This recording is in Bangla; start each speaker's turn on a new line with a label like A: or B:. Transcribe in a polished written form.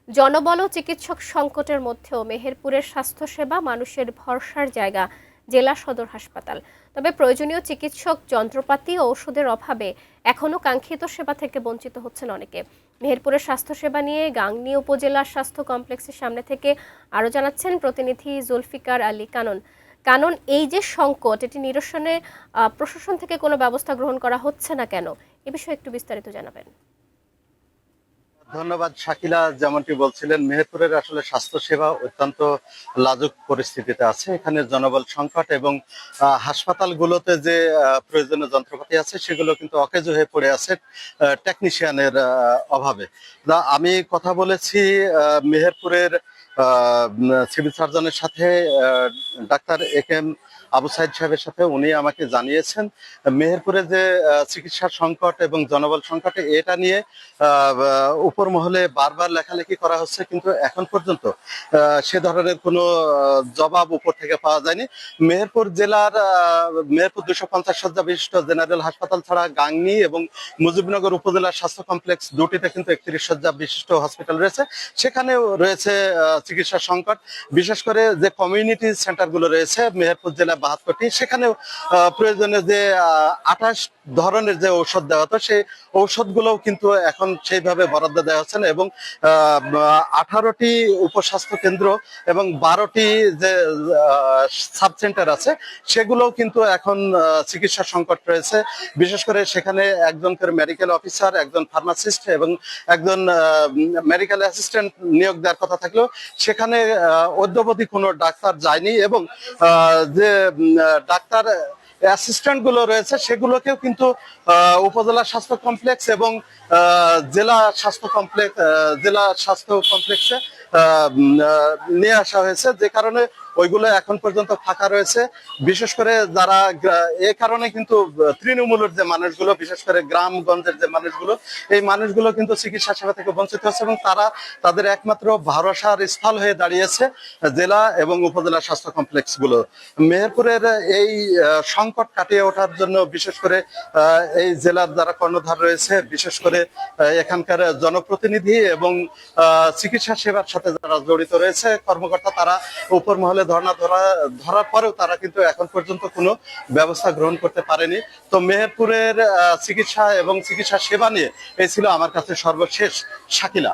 A: জনবল ও চিকিৎসক সংকটের মধ্যেও মেহেরপুরের স্বাস্থ্যসেবা মানুষের ভরসার জায়গা জেলা সদর হাসপাতাল। তবে প্রয়োজনীয় চিকিৎসক, যন্ত্রপাতি ও ওষুধের অভাবে এখনও কাঙ্ক্ষিত সেবা থেকে বঞ্চিত হচ্ছেন অনেকে। মেহেরপুরের স্বাস্থ্যসেবা নিয়ে গাংনী উপজেলা স্বাস্থ্য কমপ্লেক্সের সামনে থেকে আরও জানাচ্ছেন প্রতিনিধি জুলফিকার আলী কানন। কানন, এই যে সংকট, এটি নিরসনে প্রশাসন থেকে কোনো ব্যবস্থা গ্রহণ করা হচ্ছে না কেন? এ বিষয়ে একটু বিস্তারিত জানাবেন।
B: ধন্যবাদ শাকিলা। যেমনটি বলছিলেন, মেহেরপুরের আসলে স্বাস্থ্যসেবা অত্যন্ত লাজুক পরিস্থিতিতে আছে। এখানে জনবল সংকট এবং হাসপাতালগুলোতে যে প্রয়োজনীয় যন্ত্রপাতি আছে সেগুলো কিন্তু অকেজো হয়ে পড়ে আছে টেকনিশিয়ানের অভাবে। আমি কথা বলেছি মেহেরপুরের সিভিল সার্জনের সাথে, ডাক্তার এ.কে.এম. আবু সাইদ সাহেবের সাথে। উনি আমাকে জানিয়েছেন মেহেরপুরে যে চিকিৎসার সংকট এবং জনবল সংকট, এটা নিয়ে উপর মহলে বারবার লেখালেখি করা হচ্ছে, কিন্তু এখন পর্যন্ত সে ধরনের কোনো জবাব উপর থেকে পাওয়া যায়নি। মেহেরপুর জেলার মেহেরপুর 250 শয্যা বিশিষ্ট জেনারেল হাসপাতাল ছাড়া গাংনী এবং মুজিবনগর উপজেলার স্বাস্থ্য কমপ্লেক্স দুটিতে কিন্তু 31 শয্যা বিশিষ্ট হসপিটাল রয়েছে। সেখানেও রয়েছে চিকিৎসার সংকট। বিশেষ করে যে কমিউনিটি সেন্টারগুলো রয়েছে মেহেরপুর জেলা 72টি, সেখানেও প্রয়োজনে যে 28 ধরনের যে ঔষধ দেওয়া হতো, সেই ঔষধগুলোও কিন্তু এখন সেইভাবে বরাদ্দ দেওয়া হচ্ছে না। এবং 18টি উপস্বাস্থ্য কেন্দ্র এবং 12টি যে সাব সেন্টার আছে সেগুলোও কিন্তু এখন চিকিৎসা সংকট রয়েছে। বিশেষ করে সেখানে একজন করে মেডিকেল অফিসার, একজন ফার্মাসিস্ট এবং একজন মেডিকেল অ্যাসিস্ট্যান্ট নিয়োগ দেওয়ার কথা থাকলেও সেখানে অদ্যাবধি কোনো ডাক্তার যায়নি। এবং যে ডাক্তার অ্যাসিস্ট্যান্ট গুলো রয়েছে সেগুলোকেও কিন্তু উপজেলা স্বাস্থ্য কমপ্লেক্স এবং জেলা স্বাস্থ্য কমপ্লেক্সে নিয়ে আসা হয়েছে, যে কারণে ওইগুলো এখন পর্যন্ত ফাঁকা রয়েছে। বিশেষ করে যারা এ কারণে কিন্তু তৃণমূলের যে মানুষগুলো, বিশেষ করে গ্রামগঞ্জের যে মানুষগুলো, এই মানুষগুলো কিন্তু চিকিৎসা সেবা থেকে বঞ্চিত হচ্ছে এবং তারা তাদের একমাত্র ভরসার স্থল হয়ে দাঁড়িয়েছে জেলা এবং উপজেলা স্বাস্থ্য কমপ্লেক্স গুলো। মেহেরপুরের এই সংকট কাটিয়ে ওঠার জন্য বিশেষ করে এই জেলার যারা কর্ণধার রয়েছে, বিশেষ করে এখানকার জনপ্রতিনিধি এবং চিকিৎসা সেবার সাথে যারা জড়িত রয়েছে কর্মকর্তা, তারা উপর মহলে ধরার পরেও তারা কিন্তু এখন পর্যন্ত কোনো ব্যবস্থা গ্রহণ করতে পারেনি। তো মেহেরপুরের চিকিৎসা এবং চিকিৎসা সেবা নিয়ে এই ছিল আমার কাছে সর্বশেষ শাকিলা।